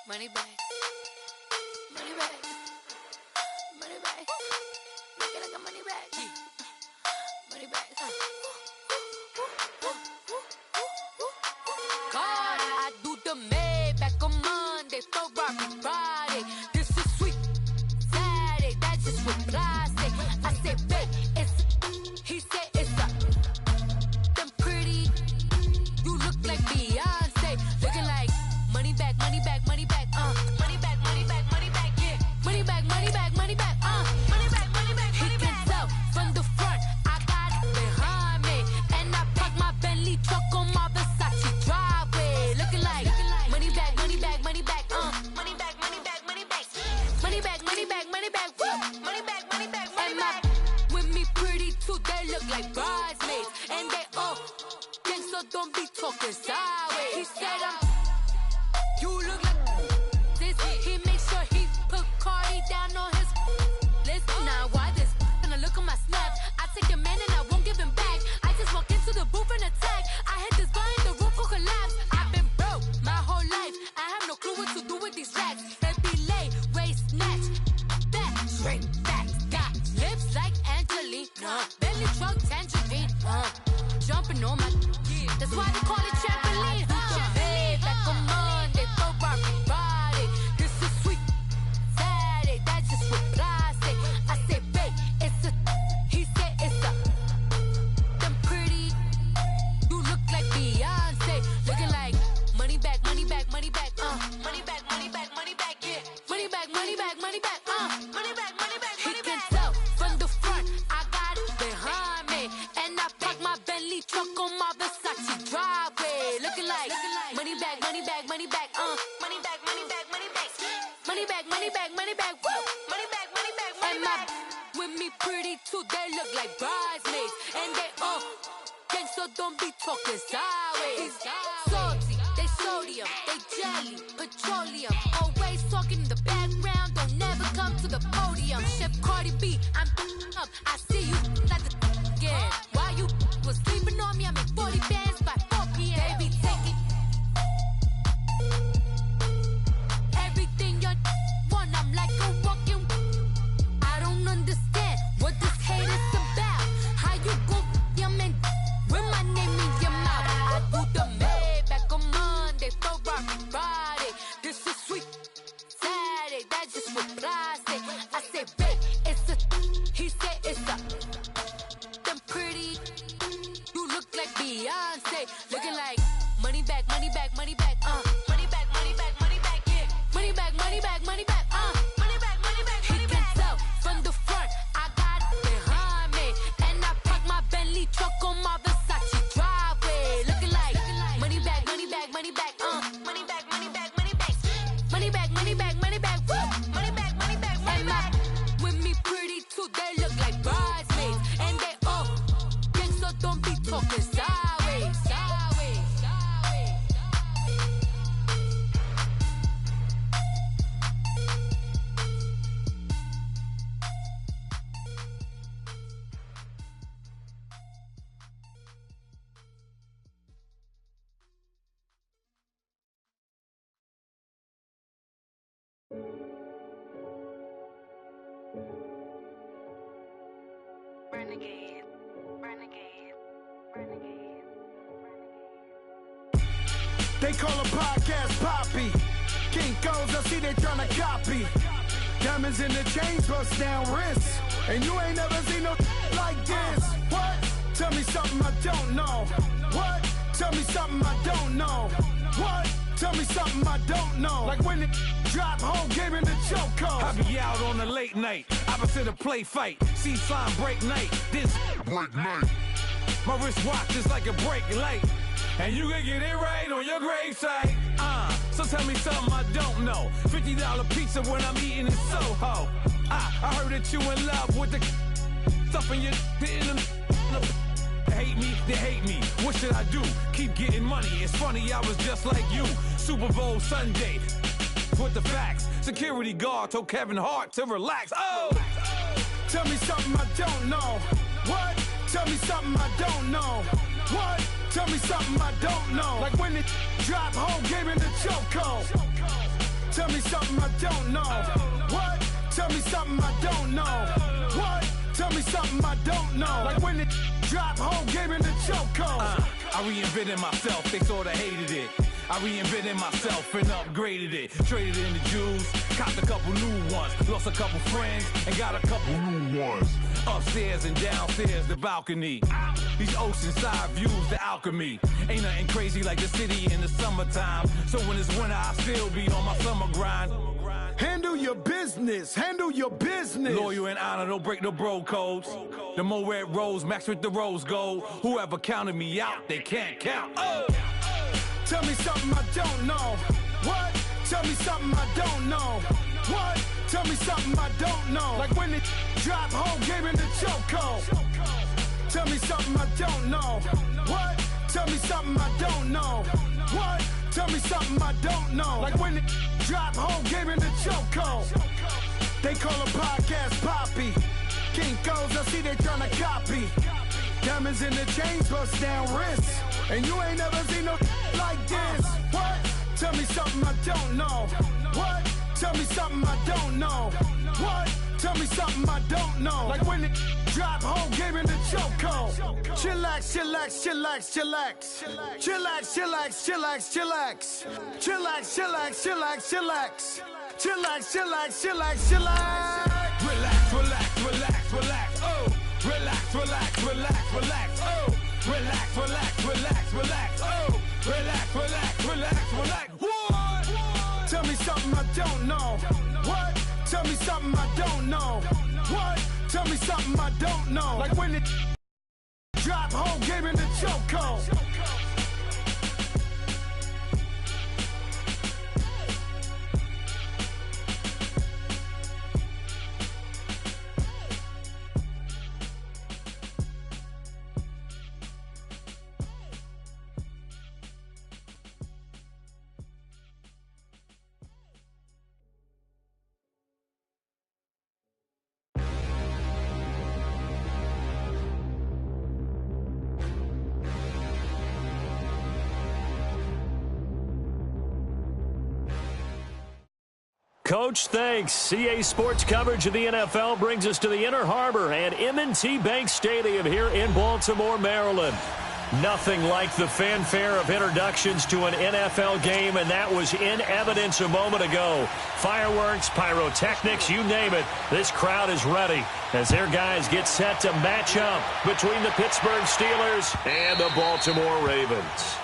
Money bag, money bag, money bag. Make it like a money bag, money bag. God, I do the Maybach on Monday, Ferrari Friday. This is sweet Saturday, that's just with plastic. I say, babe, it's. He said it's a. Them pretty. You look like Beyonce, looking like money bag, money bag, money bag, money bag, money bag, money bag, yeah, money bag, money bag, money bag, money bag, money bag. He can tell from the front, I got it behind me, and I park my Bentley truck on my Versace driveway, looking like money bag, money bag, money bag, money bag, money bag, money bag, money bag, money bag, money bag, money bag, money bag, money bag. With me pretty too, they look like bridesmaids, and they all. So don't be talking sideways. He said you look like this. He make sure he put Cardi down on his list. Now why this? Gonna look at my snaps. I take your man and I won't give him back. I just walk into the booth and attack. I hit this guy in the roof will collapse. I've been broke my whole life. I have no clue what to do with these racks. They be late, waist snatch, back, straight back. Got lips like Angelina, belly truck tangerine, jumping on my. That's why they call it trampoline. Back on Monday, Ferrari Friday. This is sweet Saturday, that's just with plastic. I say, babe, it's a. He said it's a. Them pretty. You look like Beyonce, looking like money bag, money bag, money bag, money bag, money bag, money bag, yeah, money bag, money bag, money bag, money bag, money bag. He can tell from the front, I got it behind me, and I park my Bentley truck on my Versace driveway, looking like money bag, money bag, money bag, money bag, money bag, money bag, money bag, money bag, money bag, money bag, money bag, money bag. With me pretty too, they look like bridesmaids, and they all gang, so don't be talking sideways. Salty, they sodium, they jelly, petroleum, always talking in the background, don't never come to the podium. Chef Cardi B, I'm up, I see you like the again. While you was sleeping on me, I make 40 bands by 4 p.m. Baby, take it. Everything you want, I'm like a walking. I don't understand what this hate is about. How you go, your man, with my name in your mouth. I do the Maybach on Monday, Ferrari Friday. This is sweet Saturday, that's just with plastic. I say, babe, it's a. He said it's a. Them pretty. You look like Beyonce, looking like money bag, money bag, money bag, money bag, money bag, money bag, yeah, money bag, money bag, money bag, money bag, money bag. He can tell from the front, I got it behind me, and I park my Bentley truck on my Versace driveway, looking like money bag, money bag, money bag, money bag, money bag, money bag, money bag, money bag, money bag, money bag, money bag, money bag. With me pretty too, they look like bridesmaids, and they all gang, so don't be talking sideways, sideways, sideways. Renegade, renegade, renegade, renegade. They call a podcast Poppy. Kinkos, I see they tryna copy. Diamonds in the chains, bust down wrists. And you ain't never seen no like this. What? Tell me something I don't know. What? Tell me something I don't know. What? Tell me something I don't know. Like when it drop, whole game in the chokehold. I be out on a late night, opposite a play fight. See sign break night, this break night. My wristwatch is like a brake light, and you can get it right on your gravesite. So tell me something I don't know. $50 pizza when I'm eating in Soho. I heard that you in love with the stuff in your in the hate me, they hate me. What should I do? Keep getting money. It's funny, I was just like you. Super Bowl Sunday. With the facts. Security guard told Kevin Hart to relax. Oh! Tell me something I don't know. What? Tell me something I don't know. What? Tell me something I don't know. Like when it drop, whole game in the chokehold. something I don't know. What? Tell me something I don't know. What? Tell me something I don't know. Like when it drop, whole game in the chokehold. I reinvented myself, they sorta hated it. I reinvented myself and upgraded it. Traded in the Jews, copped a couple new ones. Lost a couple friends and got a couple new ones. Upstairs and downstairs, the balcony. These oceanside views, the alchemy. Ain't nothing crazy like the city in the summertime. So when it's winter, I still be on my summer grind. Handle your business, handle your business. Loyal and honor, don't break the bro codes. The more red rose, max with the rose gold. Whoever counted me out, they can't count. Oh! Tell me something I don't know. What? Tell me something I don't know. What? Tell me something I don't know. Like when it drop, whole game in the chokehold. Tell me something I don't know. What? Tell me something I don't know. What? Tell me something I don't know. Like when it drop, whole game in the chokehold. They call a podcast Poppy. Kinkos, I see they tryna copy. Diamonds in the chains, bust down wrists. And you ain't never seen no like this. What? Tell me something I don't know. What? Tell me something I don't know. What? Tell me something I don't know. Like when it drop, whole game in the chokehold. Chillax, chillax, chillax, chillax. Chillax, chillax, chillax, chillax. Chillax, chillax, chillax, chillax. Chillax, chillax, chillax, chillax. Relax, relax, relax, relax, oh. Relax, relax, relax, relax, oh. Relax, relax, relax, relax, oh. Relax, relax, relax, relax. What? Tell me something I don't know. What? Tell me something I don't know. What? Tell me something I don't know. Like when it drop, whole game in the chokehold. Coach, thanks. CA Sports coverage of the NFL brings us to the Inner Harbor and M&T Bank Stadium here in Baltimore, Maryland. Nothing like the fanfare of introductions to an NFL game, and that was in evidence a moment ago. Fireworks, pyrotechnics, you name it. This crowd is ready as their guys get set to match up between the Pittsburgh Steelers and the Baltimore Ravens.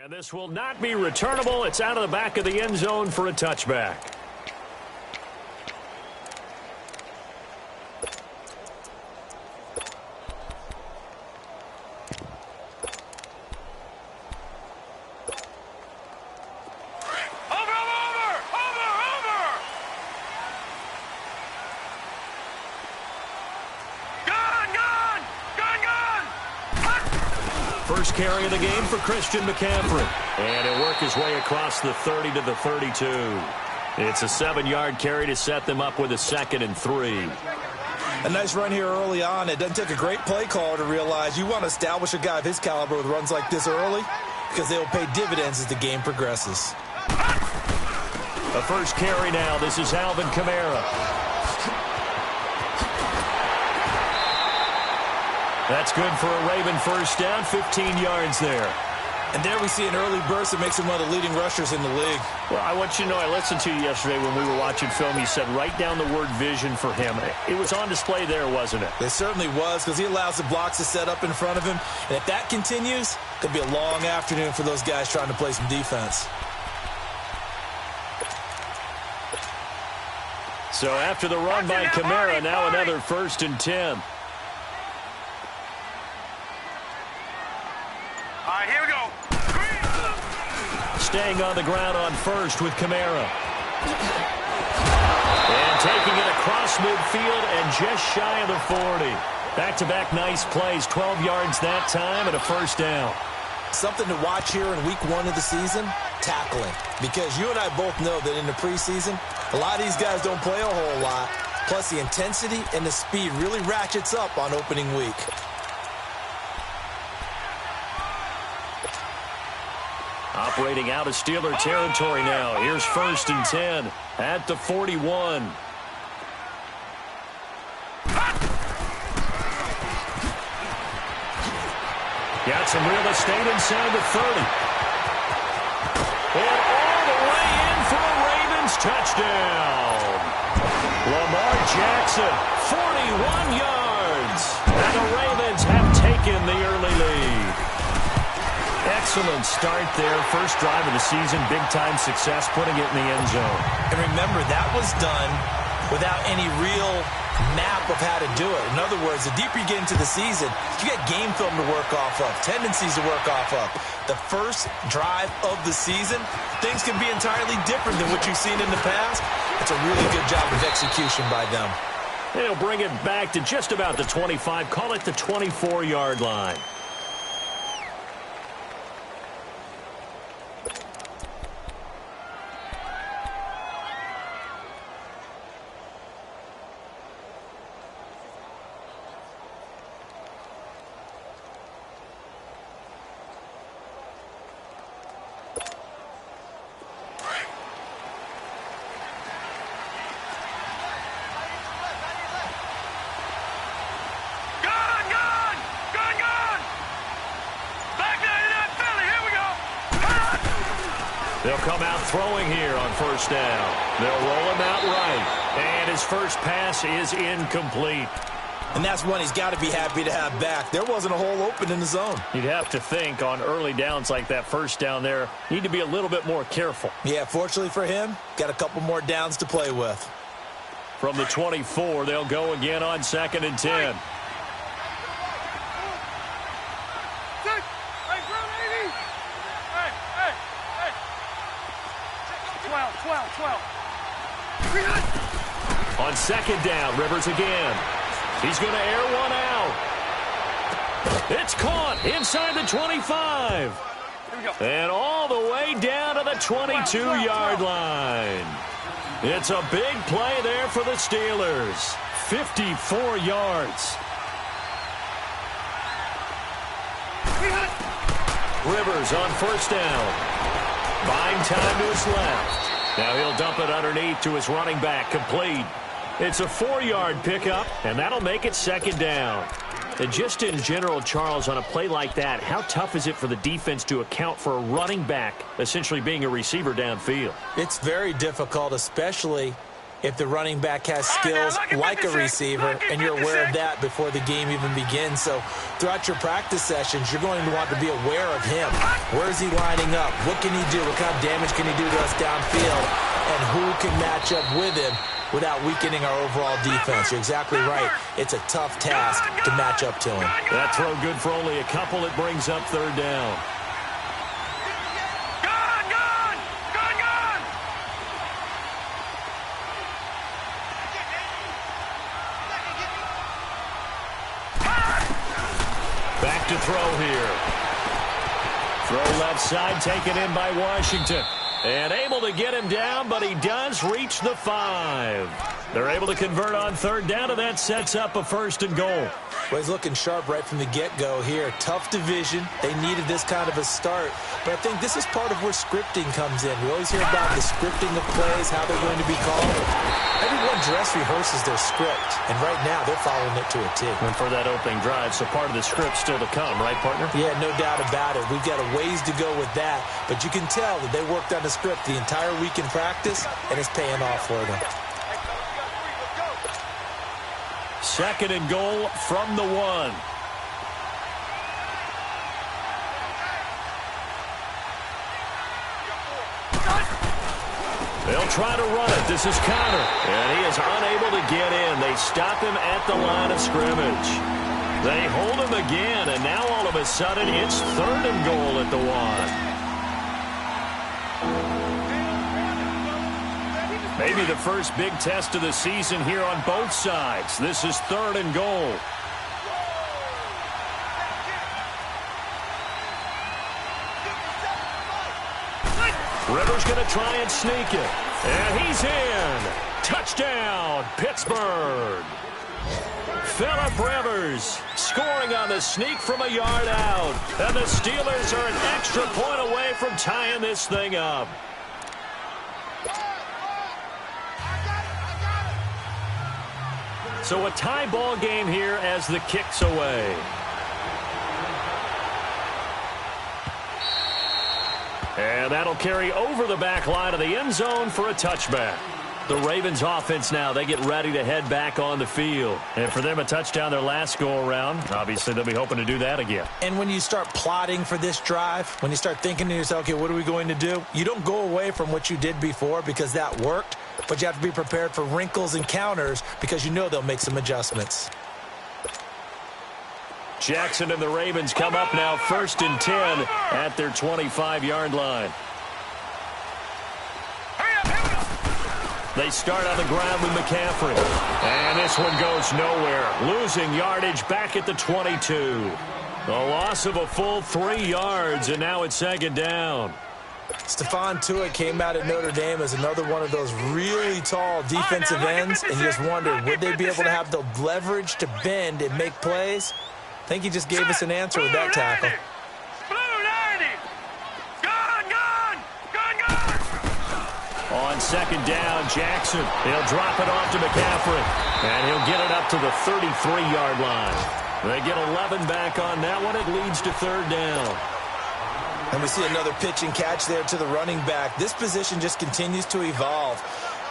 And this will not be returnable. It's out of the back of the end zone for a touchback. First carry of the game for Christian McCaffrey. And he'll work his way across the 30 to the 32. It's a 7-yard carry to set them up with a 2nd and 3. A nice run here early on. It doesn't take a great play caller to realize you want to establish a guy of his caliber with runs like this early because they will pay dividends as the game progresses. A first carry now. This is Alvin Kamara. That's good for a Raven first down, 15 yards there. And there we see an early burst that makes him one of the leading rushers in the league. Well, I want you to know, I listened to you yesterday when we were watching film. You said write down the word vision for him. It was on display there, wasn't it? It certainly was, because he allows the blocks to set up in front of him. And if that continues, it could be a long afternoon for those guys trying to play some defense. So after the run by Kamara, now another 1st and 10. Here we go. Staying on the ground on first with Kamara. And taking it across midfield and just shy of the 40. Back-to-back nice plays, 12 yards that time and a first down. Something to watch here in week 1 of the season, tackling. Because you and I both know that in the preseason, a lot of these guys don't play a whole lot. Plus, the intensity and the speed really ratchets up on opening week. Operating out of Steeler territory now. Here's 1st and 10 at the 41. Got some real estate inside the 30. And all the way in for a Ravens touchdown. Lamar Jackson, 41 yards. And the Ravens have taken the early lead. Excellent start there. First drive of the season. Big-time success, putting it in the end zone. And remember, that was done without any real map of how to do it. In other words, the deeper you get into the season, you get game film to work off of, tendencies to work off of. The first drive of the season, things can be entirely different than what you've seen in the past. It's a really good job of execution by them. They'll bring it back to just about the 25, call it the 24-yard line. They'll come out throwing here on 1st down. They'll roll him out right. And his first pass is incomplete. And that's one he's got to be happy to have back. There wasn't a hole open in the zone. You'd have to think on early downs like that 1st down there, need to be a little bit more careful. Yeah, fortunately for him, got a couple more downs to play with. From the 24, they'll go again on 2nd and 10. On 2nd down, Rivers again. He's going to air one out. It's caught inside the 25. And all the way down to the 22-yard line. It's a big play there for the Steelers. 54 yards. Rivers on 1st down. Buying time to his left. Now he'll dump it underneath to his running back, complete. It's a 4-yard pickup, and that'll make it 2nd down. And just in general, Charles, on a play like that, how tough is it for the defense to account for a running back essentially being a receiver downfield? It's very difficult, especially if the running back has skills like a receiver, and you're aware of that before the game even begins. So throughout your practice sessions, you're going to want to be aware of him. Where is he lining up? What can he do? What kind of damage can he do to us downfield? And who can match up with him without weakening our overall defense? You're exactly right. It's a tough task to match up to him. That throw good for only a couple. It brings up 3rd down. Back to throw here. Throw left side, taken in by Washington. And able to get him down, but he does reach the 5. They're able to convert on 3rd down, and that sets up a 1st and goal. Well, he's looking sharp right from the get-go here. Tough division. They needed this kind of a start. But I think this is part of where scripting comes in. We always hear about the scripting of plays, how they're going to be called. Everyone dress rehearses their script, and right now they're following it to a T. And for that opening drive, so part of the script still to come, right, partner? Yeah, no doubt about it. We've got a ways to go with that, but you can tell that they worked on the script the entire week in practice, and it's paying off for them. 2nd and goal from the 1. They'll try to run it. This is Connor. And he is unable to get in. They stop him at the line of scrimmage. They hold him again, and now all of a sudden it's 3rd and goal at the 1. Maybe the first big test of the season here on both sides. This is 3rd and goal. Rivers going to try and sneak it. And he's in. Touchdown, Pittsburgh. Phillip Rivers scoring on the sneak from a yard out. And the Steelers are an extra point away from tying this thing up. So a tie ball game here as the kick's away. And that'll carry over the back line of the end zone for a touchback. The Ravens offense now, they get ready to head back on the field. And for them, a touchdown their last go-around. Obviously, they'll be hoping to do that again. And when you start plotting for this drive, when you start thinking to yourself, okay, what are we going to do? You don't go away from what you did before because that worked, but you have to be prepared for wrinkles and counters because you know they'll make some adjustments. Jackson and the Ravens come up now 1st and 10 at their 25-yard line. They start on the ground with McCaffrey. And this one goes nowhere. Losing yardage back at the 22. A loss of a full 3 yards, and now it's 2nd down. Stephon Tuitt came out at Notre Dame as another one of those really tall defensive ends, and you just wondered, would they be able to have the leverage to bend and make plays? I think he just gave us an answer with that tackle. On 2nd down, Jackson. He'll drop it off to McCaffrey. And he'll get it up to the 33-yard line. They get 11 back on that one. It leads to 3rd down. And we see another pitch and catch there to the running back. This position just continues to evolve.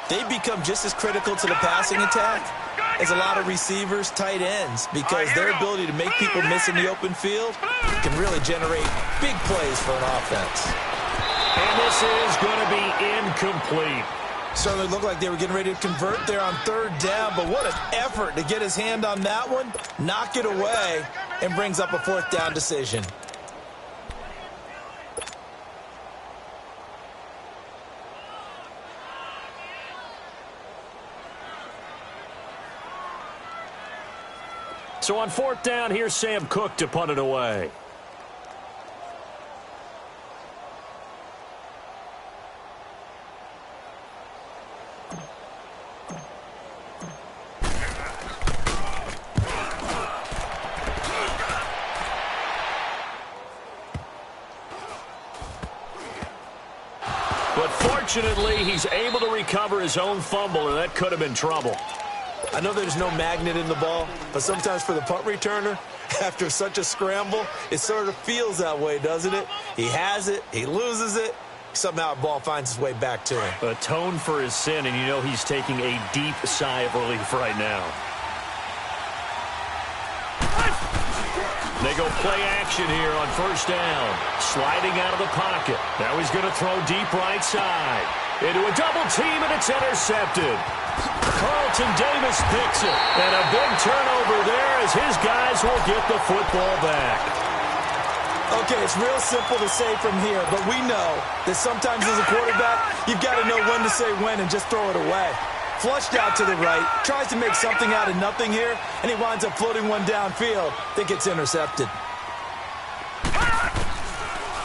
They become just as critical to the passing attack as a lot of receivers, tight ends, because their ability to make people miss in the open field can really generate big plays for an offense. And this is going to be incomplete. Certainly looked like they were getting ready to convert there on 3rd down, but what an effort to get his hand on that one, knock it away, and brings up a 4th down decision. So on 4th down, here's Sam Cook to punt it away. But fortunately, he's able to recover his own fumble, and that could have been trouble. I know there's no magnet in the ball, but sometimes for the punt returner, after such a scramble, it sort of feels that way, doesn't it? He has it, he loses it, somehow the ball finds its way back to him. Atone for his sin, and you know he's taking a deep sigh of relief right now. They go play action here on 1st down. Sliding out of the pocket. Now he's going to throw deep right side. Into a double team, and it's intercepted. Carlton Davis picks it. And a big turnover there as his guys will get the football back. Okay, it's real simple to say from here, but we know that sometimes as a quarterback, you've got to know when to say when and just throw it away. Flushed out to the right, tries to make something out of nothing here, and he winds up floating one downfield. Think it's intercepted.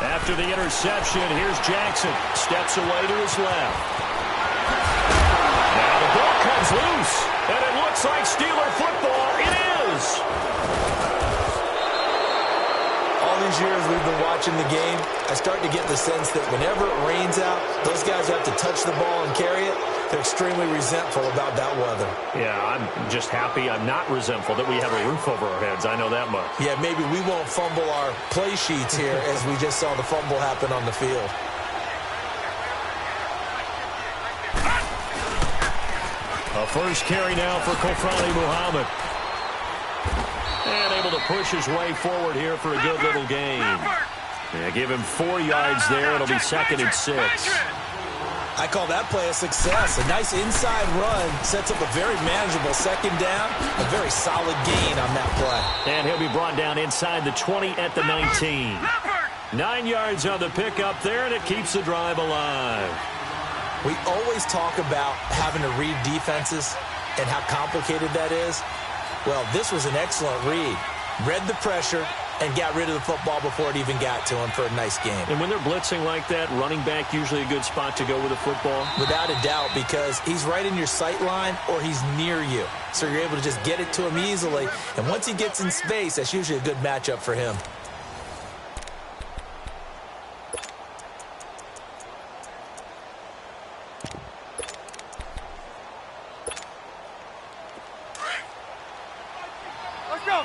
After the interception, here's Jackson. Steps away to his left. Now the ball comes loose, and it looks like Steeler football. It is. All these years we've been watching the game, I start to get the sense that whenever it rains out, those guys have to touch the ball and carry it. They're extremely resentful about that weather. Yeah, I'm just happy I'm not resentful that we have a roof over our heads. I know that much. Yeah, maybe we won't fumble our play sheets here as we just saw the fumble happen on the field. A first carry now for Kofrani Muhammad. And able to push his way forward here for a good little gain. Yeah, give him 4 yards there. It'll be 2nd and 6. I call that play a success. A nice inside run sets up a very manageable 2nd down. A very solid gain on that play. And he'll be brought down inside the 20 at the 19. 9 yards on the pickup there, and it keeps the drive alive. We always talk about having to read defenses and how complicated that is. Well, this was an excellent read. Read the pressure and got rid of the football before it even got to him for a nice game. And when they're blitzing like that, running back usually a good spot to go with the football? Without a doubt, because he's right in your sight line or he's near you. So you're able to just get it to him easily. And once he gets in space, that's usually a good matchup for him. Let's go.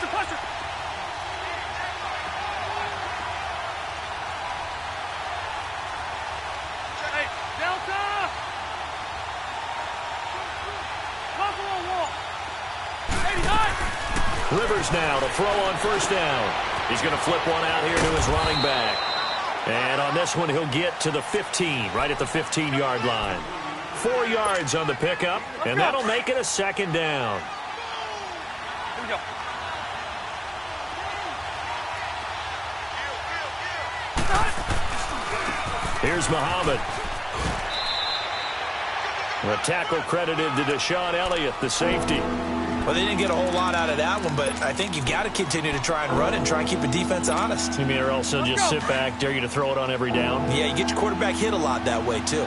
Cluster. Hey, Delta! Buffalo wall. 89! Rivers now to throw on first down. He's going to flip one out here to his running back. And on this one, he'll get to the 15, right at the 15-yard line. 4 yards on the pickup, and that'll make it a second down. Here we go. Here's Muhammad. The tackle credited to Deshaun Elliott, the safety. Well, they didn't get a whole lot out of that one, but I think you've got to continue to try and run and try and keep the defense honest. You mean or else they'll just sit back, dare you to throw it on every down? Yeah, you get your quarterback hit a lot that way, too.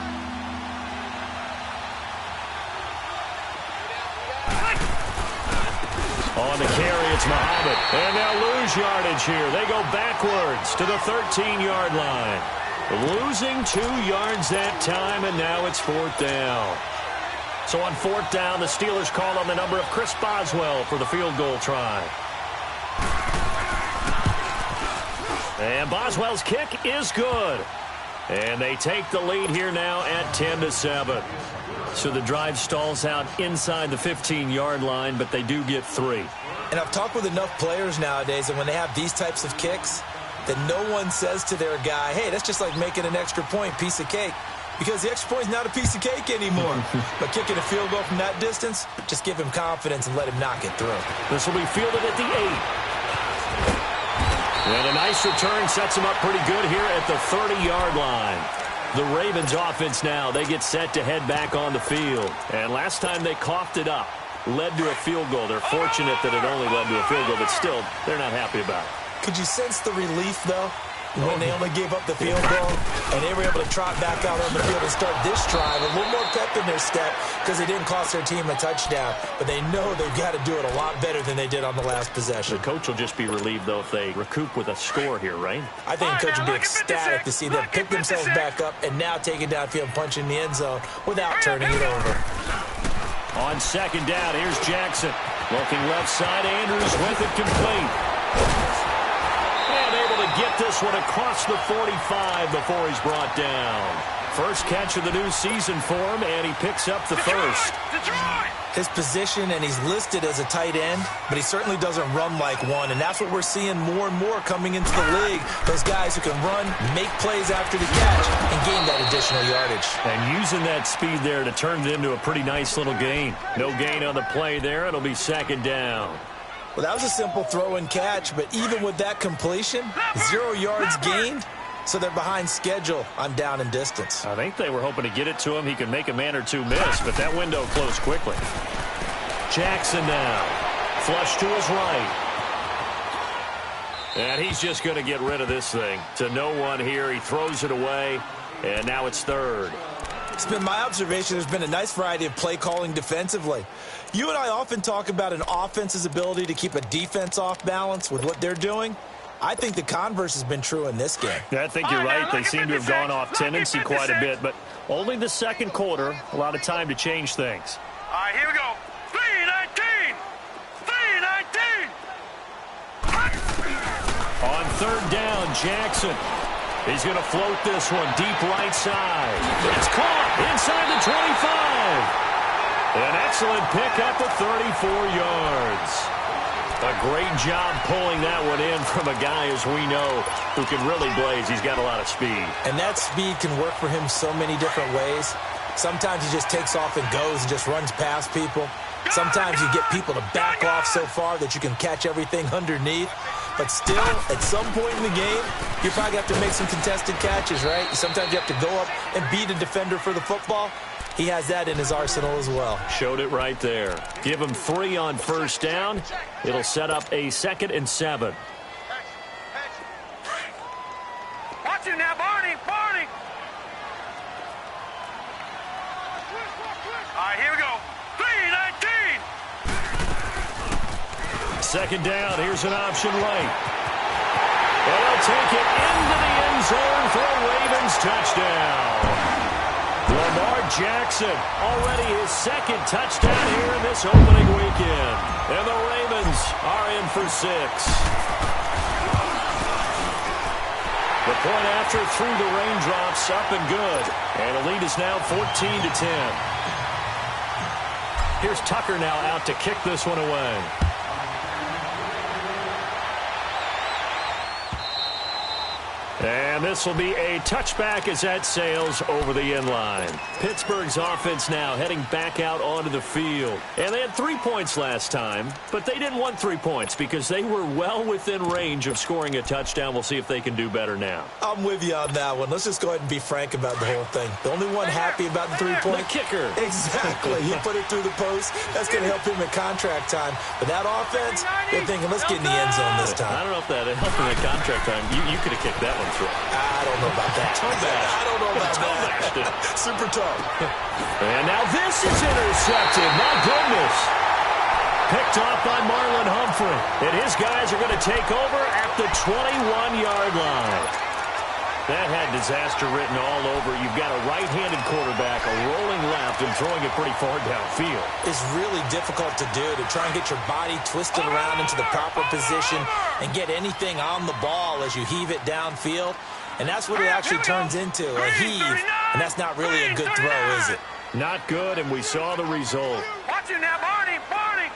On the carry, it's Muhammad. And they'll lose yardage here. They go backwards to the 13-yard line. Losing 2 yards that time, and now it's 4th down. So on 4th down, the Steelers call on the number of Chris Boswell for the field goal try. And Boswell's kick is good. And they take the lead here now at 10-7. So the drive stalls out inside the 15-yard line, but they do get 3. And I've talked with enough players nowadays, and when they have these types of kicks, that no one says to their guy, hey, that's just like making an extra point, piece of cake. Because the extra point is not a piece of cake anymore. But kicking a field goal from that distance, just give him confidence and let him knock it through. This will be fielded at the 8. And a nice return sets him up pretty good here at the 30-yard line. The Ravens offense now, they get set to head back on the field. And last time they coughed it up, led to a field goal. They're fortunate that it only led to a field goal, but still, they're not happy about it. Could you sense the relief, though, when they only gave up the field goal and they were able to trot back out on the field and start this drive a little more pep in their step because they didn't cost their team a touchdown, but they know they've got to do it a lot better than they did on the last possession. The coach will just be relieved, though, if they recoup with a score here, right? I think the coach will be ecstatic to see them pick themselves back up and now take it downfield and punch in the end zone without turning it over. On 2nd down, here's Jackson. Looking left side, Andrews with it complete. And able to get this one across the 45 before he's brought down. First catch of the new season for him, and he picks up the first. His position, and he's listed as a tight end, but he certainly doesn't run like one, and that's what we're seeing more and more coming into the league. Those guys who can run, make plays after the catch, and gain that additional yardage. And using that speed there to turn it into a pretty nice little gain. No gain on the play there. It'll be 2nd down. Well, that was a simple throw and catch, but even with that completion, 0 yards gained, so they're behind schedule on down and distance. I think they were hoping to get it to him. He could make a man or two miss, but that window closed quickly. Jackson now. Flush to his right. And he's just going to get rid of this thing. To no one here. He throws it away, and now it's 3rd. It's been my observation there's been a nice variety of play calling defensively. You and I often talk about an offense's ability to keep a defense off balance with what they're doing. I think the converse has been true in this game. I think you're right. They seem to have gone off tendency quite a bit, but only the 2nd quarter, a lot of time to change things. All right, here we go. 3-19. 3-19. On 3rd down, Jackson. He's going to float this one deep right side. It's caught inside the 25. An excellent pickup of 34 yards. A great job pulling that one in from a guy, as we know, who can really blaze. He's got a lot of speed. And that speed can work for him so many different ways. Sometimes he just takes off and goes and just runs past people. Sometimes you get people to back off so far that you can catch everything underneath. But still, at some point in the game, you probably have to make some contested catches, right? Sometimes you have to go up and beat a defender for the football. He has that in his arsenal as well. Showed it right there. Give him 3 on first down. It'll set up a 2nd and 7. Watch you now, Barney! Barney! All right, here we go. 3-19! 2nd down. Here's an option late. And he'll take it into the end zone for a Ravens touchdown. Lamar Jackson, already his 2nd touchdown here in this opening weekend. And the Ravens are in for 6. The point after through the raindrops, up and good. And the lead is now 14-10. Here's Tucker now out to kick this one away. And this will be a touchback as that sails over the end line. Pittsburgh's offense now heading back out onto the field. And they had 3 points last time, but they didn't want 3 points because they were well within range of scoring a touchdown. We'll see if they can do better now. I'm with you on that one. Let's just go ahead and be frank about the whole thing. The only one happy about the 3-point? The kicker. Exactly. He put it through the post. That's going to help him at contract time. But that offense, they're thinking, let's get in the end zone this time. I don't know if that helped him at contract time. You could have kicked that one through. I don't know about that. I don't know about that. Super tough. And now this is intercepted. My goodness. Picked off by Marlon Humphrey. And his guys are going to take over at the 21-yard line. That had disaster written all over. You've got a right-handed quarterback, a rolling left, and throwing it pretty far downfield. It's really difficult to do, to try and get your body twisted around into the proper position and get anything on the ball as you heave it downfield. And that's what it actually turns into, a heave. And that's not really a good throw, is it? Not good, and we saw the result. Watch you now, Barney! Barney!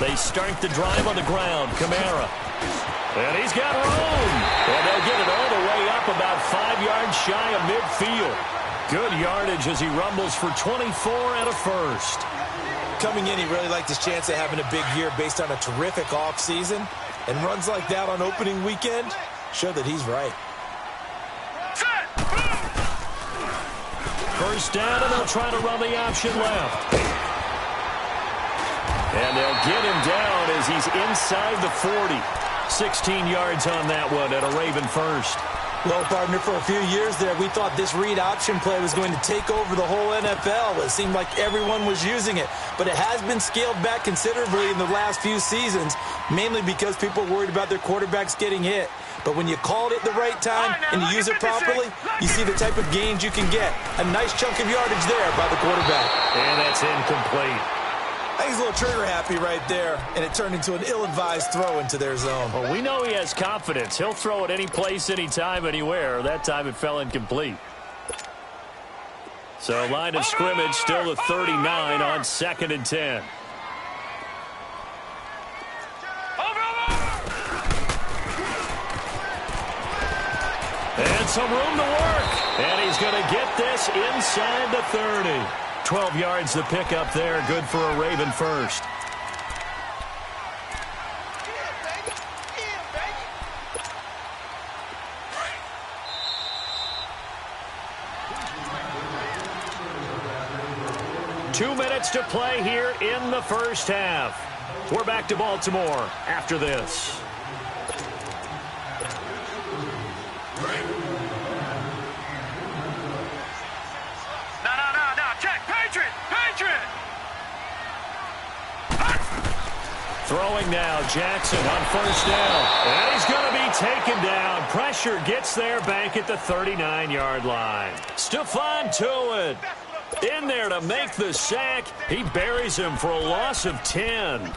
They start the drive on the ground. Kamara. And he's got room. And they'll get it all the way up about 5 yards shy of midfield. Good yardage as he rumbles for 24 and a first. Coming in, he really liked his chance of having a big year based on a terrific offseason. And runs like that on opening weekend show that he's right. First down, and they'll try to run the option left. And they'll get him down as he's inside the 40. 16 yards on that one at a Raven first. Well, partner, for a few years there, we thought this read option play was going to take over the whole NFL. It seemed like everyone was using it. But it has been scaled back considerably in the last few seasons, mainly because people are worried about their quarterbacks getting hit. But when you called it the right time and you use it properly, you see the type of gains you can get. A nice chunk of yardage there by the quarterback. And that's incomplete. I think he's a little trigger happy right there, and it turned into an ill-advised throw into their zone. Well, we know he has confidence. He'll throw it any place, anytime, anywhere. That time it fell incomplete. So line of scrimmage still at 39 on 2nd and 10. And some room to work. And he's going to get this inside the 30. 12 yards the pickup there. Good for a Raven first. Two minutes to play here in the first half. We're back to Baltimore after this. Throwing now, Jackson on first down. And he's going to be taken down. Pressure gets there back at the 39-yard line. Stephon Tuitt in there to make the sack. He buries him for a loss of 10.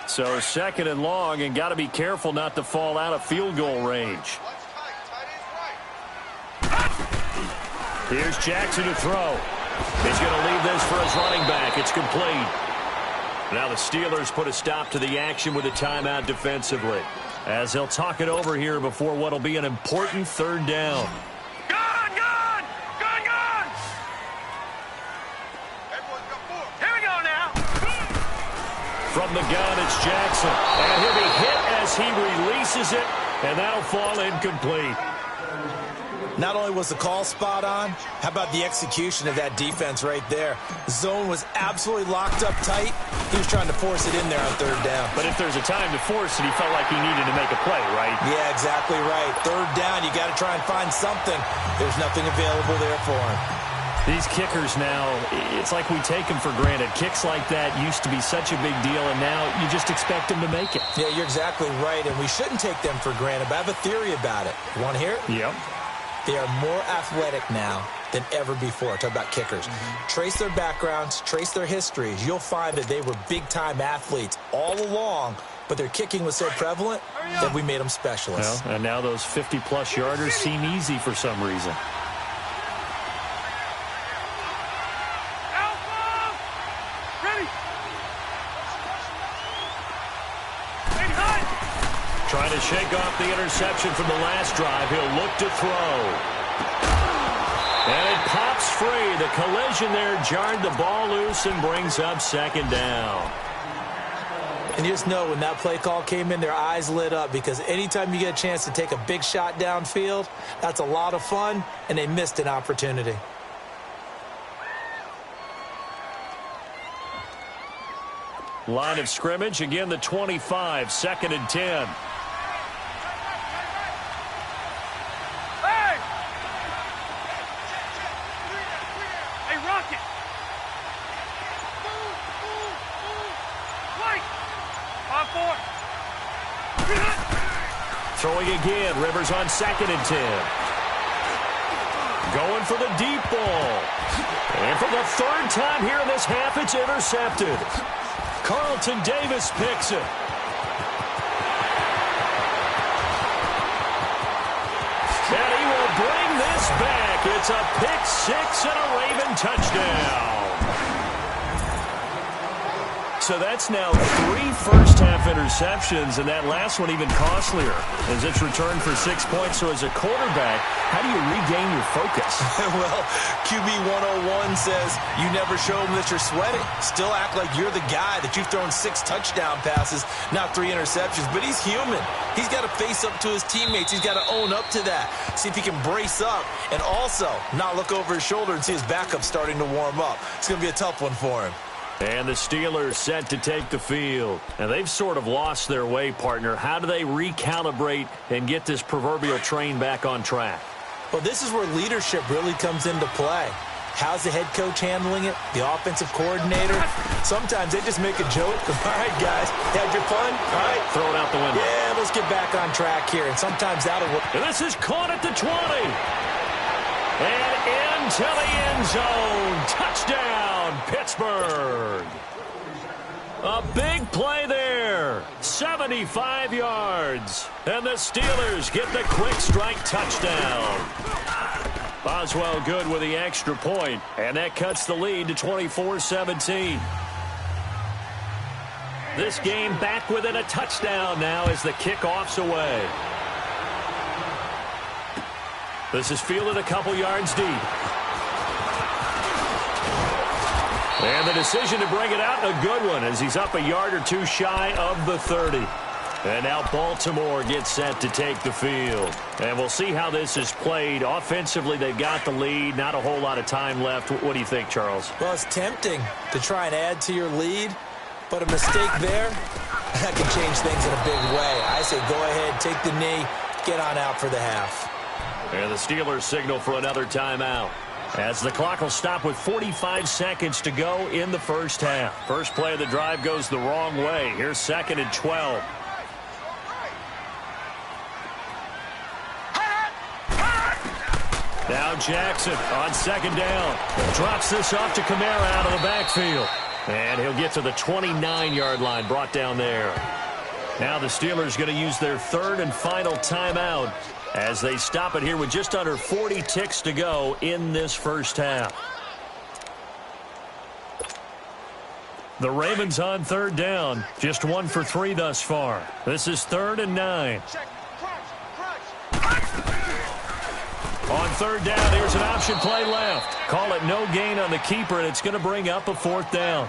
So 2nd and long, and got to be careful not to fall out of field goal range. Here's Jackson to throw. He's going to leave this for his running back. It's complete. Now the Steelers put a stop to the action with a timeout defensively, as they'll talk it over here before what will be an important 3rd down. Gone! from the gun, it's Jackson. And he'll be hit as he releases it, and that'll fall incomplete. Not only was the call spot on, how about the execution of that defense right there? The zone was absolutely locked up tight. He was trying to force it in there on third down. But if there's a time to force it, he felt like he needed to make a play, right? Yeah, exactly right. Third down, you got to try and find something. There's nothing available there for him. These kickers now, it's like we take them for granted. Kicks like that used to be such a big deal, and now you just expect them to make it. Yeah, you're exactly right, and we shouldn't take them for granted, but I have a theory about it. You want to hear it? Yep. They are more athletic now than ever before. Talk about kickers. Trace their backgrounds, trace their histories. You'll find that they were big-time athletes all along, but their kicking was so prevalent that we made them specialists. Well, and now those 50-plus yarders seem easy for some reason. Trying to shake off the interception from the last drive. He'll look to throw. And it pops free. The collision there jarred the ball loose and brings up second down. And you just know when that play call came in, their eyes lit up, because anytime you get a chance to take a big shot downfield, that's a lot of fun, and they missed an opportunity. Line of scrimmage, again the 25, 2nd and 10. Throwing again, Rivers on 2nd and 10. Going for the deep ball. And for the third time here in this half, it's intercepted. Carlton Davis picks it. And he will bring this back. It's a pick six and a Raven touchdown. So that's now 3 first-half interceptions, and that last one even costlier as it's returned for 6 points. So as a quarterback, how do you regain your focus? Well, QB 101 says you never show them that you're sweating. Still act like you're the guy, that you've thrown 6 touchdown passes, not 3 interceptions. But he's human. He's got to face up to his teammates. He's got to own up to that. See if he can brace up and also not look over his shoulder and see his backup starting to warm up. It's going to be a tough one for him. And the Steelers set to take the field. And they've sort of lost their way, partner. How do they recalibrate and get this proverbial train back on track? Well, this is where leadership really comes into play. How's the head coach handling it? The offensive coordinator? Sometimes they just make a joke. All right, guys, had your fun? All right. Throw it out the window. Yeah, let's get back on track here. And sometimes that'll work. And this is caught at the 20. And into the end zone. Touchdown, Pittsburgh. A big play there. 75 yards. And the Steelers get the quick strike touchdown. Boswell good with the extra point. And that cuts the lead to 24-17. This game back within a touchdown now as the kickoff's away. This is fielded a couple yards deep. And the decision to bring it out, a good one, as he's up a yard or two shy of the 30. And now Baltimore gets set to take the field. And we'll see how this is played. Offensively, they've got the lead. Not a whole lot of time left. What do you think, Charles? Well, it's tempting to try and add to your lead, but a mistake there, that can change things in a big way. I say go ahead, take the knee, get on out for the half. And the Steelers signal for another timeout, as the clock will stop with 45 seconds to go in the first half. First play of the drive goes the wrong way. Here's 2nd and 12. Now Jackson on 2nd down. Drops this off to Kamara out of the backfield. And he'll get to the 29-yard line, brought down there. Now the Steelers going to use their 3rd and final timeout as they stop it here with just under 40 ticks to go in this first half. The Ravens on 3rd down, just 1 for 3 thus far. This is 3rd and 9. On 3rd down, here's an option play left. Call it no gain on the keeper, and it's going to bring up a 4th down.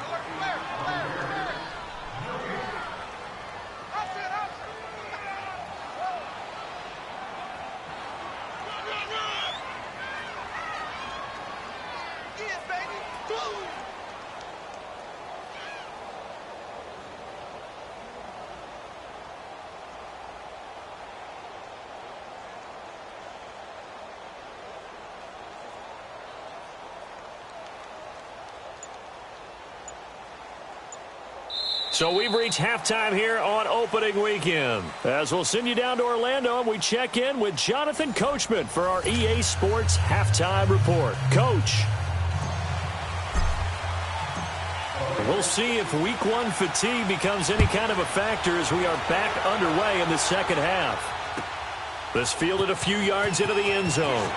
So we've reached halftime here on opening weekend. As we'll send you down to Orlando, and we check in with Jonathan Coachman for our EA Sports Halftime Report. Coach. We'll see if Week 1 fatigue becomes any kind of a factor as we are back underway in the second half. This fielded a few yards into the end zone.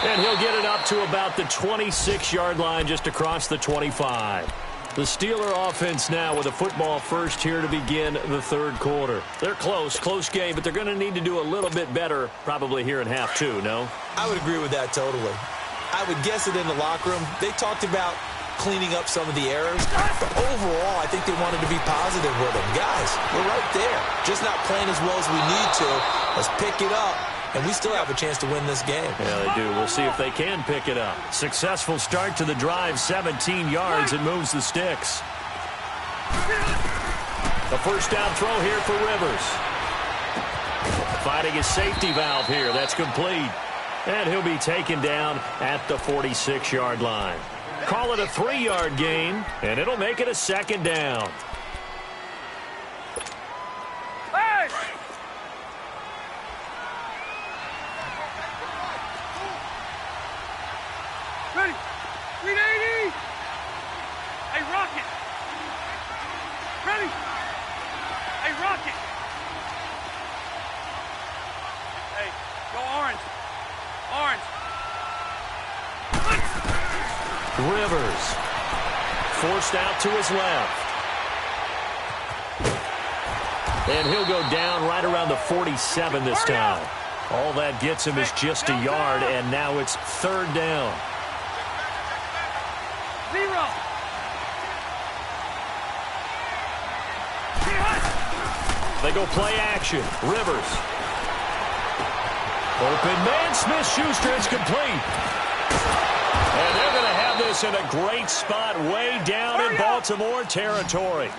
And he'll get it up to about the 26-yard line just across the 25. The Steeler offense now with a football first here to begin the third quarter. They're close game, but they're going to need to do a little bit better probably here in half two, no? I would agree with that totally. I would guess it in the locker room. They talked about cleaning up some of the errors, but overall, I think they wanted to be positive with them. Guys, we're right there. Just not playing as well as we need to. Let's pick it up, and we still have a chance to win this game. Yeah, they do. We'll see if they can pick it up. Successful start to the drive, 17 yards, and moves the sticks. The first down throw here for Rivers. Finding his safety valve here. That's complete. And he'll be taken down at the 46-yard line. Call it a 3-yard gain, and it'll make it a second down. Hey! Ready? 380! Hey, Rocket! Ready? Hey, Rocket! Hey, go orange. Orange. Rivers forced out to his left. And he'll go down right around the 47 this time. All that gets him is just a yard, and now it's third down. 0. They go play action. Rivers. Open man, Smith-Schuster is complete. And they're going to have this in a great spot way down in Baltimore territory.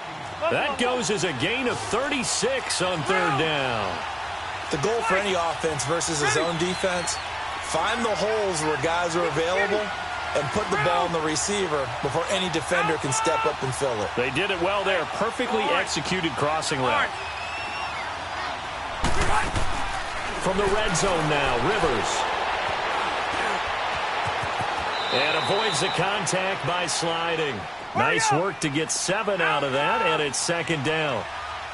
That goes as a gain of 36 on third down. The goal for any offense versus a zone defense, find the holes where guys are available and put the ball in the receiver before any defender can step up and fill it. They did it well there. Perfectly executed crossing route. From the red zone now, Rivers. And avoids the contact by sliding. Nice work to get 7 out of that, and it's second down.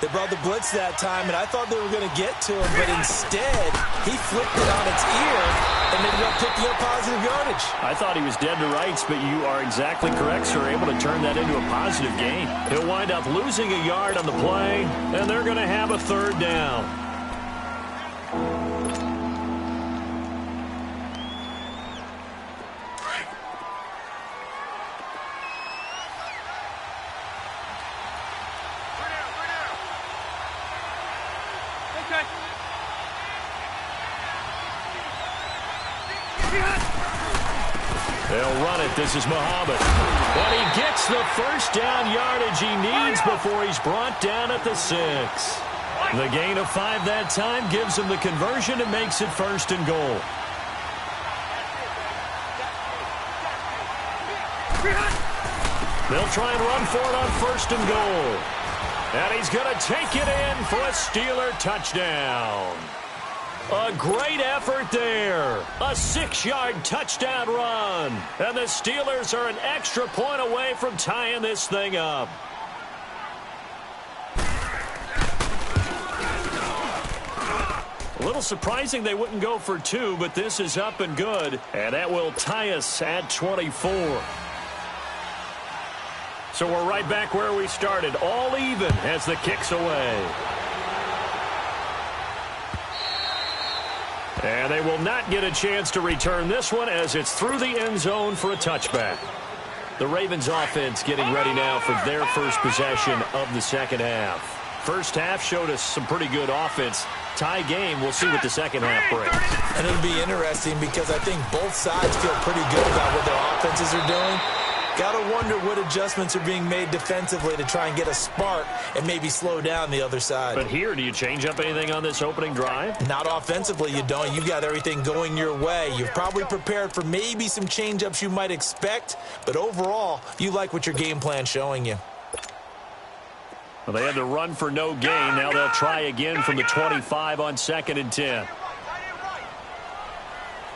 They brought the blitz that time, and I thought they were going to get to him, but instead, he flipped it on its ear and ended up picking up positive yardage. I thought he was dead to rights, but you are exactly correct, sir. Able to turn that into a positive gain. He'll wind up losing a yard on the play, and they're going to have a third down. They'll run it. This is Muhammad. And he gets the first down yardage he needs before he's brought down at the 6. The gain of 5 that time gives him the conversion and makes it first and goal. They'll try and run for it on first and goal. And he's going to take it in for a Steeler touchdown. A great effort there. A 6-yard touchdown run. And the Steelers are an extra point away from tying this thing up. A little surprising they wouldn't go for 2, but this is up and good. And that will tie us at 24. So we're right back where we started. All even as the kick's away. And they will not get a chance to return this one as it's through the end zone for a touchback. The Ravens offense getting ready now for their first possession of the second half. First half showed us some pretty good offense. Tie game, we'll see what the second half brings. And it'll be interesting because I think both sides feel pretty good about what their offenses are doing. Got to wonder what adjustments are being made defensively to try and get a spark and maybe slow down the other side. But here, do you change up anything on this opening drive? Not offensively, you don't. You got everything going your way. You've probably prepared for maybe some change-ups you might expect, but overall, you like what your game plan's showing you. Well, they had to run for no gain. Now they'll try again from the 25 on 2nd and 10.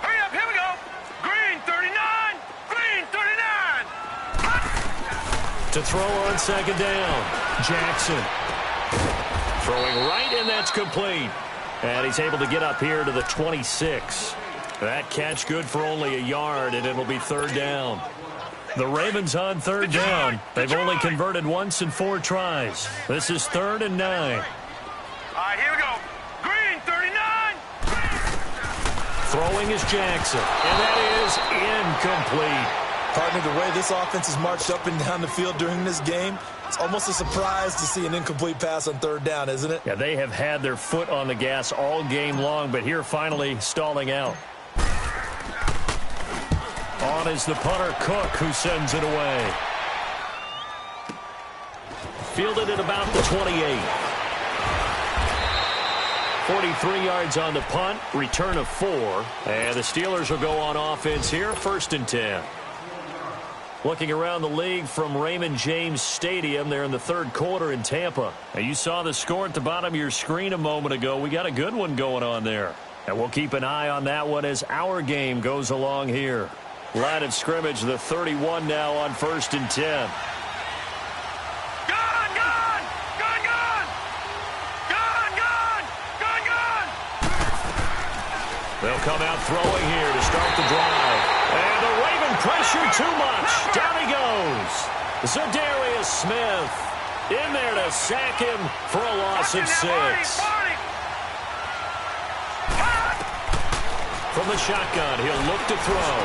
Hurry up, here we go. Green 39, green 39. To throw on 2nd down. Jackson. Throwing right, and that's complete. And he's able to get up here to the 26. That catch good for only a yard, and it'll be 3rd down. The Ravens on 3rd down. They've only converted once in 4 tries. This is 3rd and 9. All right, here we go. Green 39. Throwing is Jackson, and that is incomplete. Partner, the way this offense has marched up and down the field during this game, it's almost a surprise to see an incomplete pass on 3rd down, isn't it? Yeah, they have had their foot on the gas all game long, but here finally stalling out. On is the punter, Cook, who sends it away. Fielded at about the 28. 43 yards on the punt, return of 4. And the Steelers will go on offense here, 1st and 10. Looking around the league from Raymond James Stadium, they're in the 3rd quarter in Tampa. Now, you saw the score at the bottom of your screen a moment ago. We got a good one going on there. And we'll keep an eye on that one as our game goes along here. Line of scrimmage, the 31 now on 1st and 10. Gun, gun! Gun, gun! Gun, gun! Gun, gun! They'll come out throwing here to start the drive. And the Raven pressure too much. Down he goes. Zadarius Smith in there to sack him for a loss of 6. From the shotgun, he'll look to throw.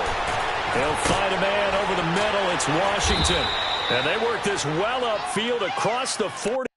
He'll find a man over the middle. It's Washington. And they work this well upfield across the 40.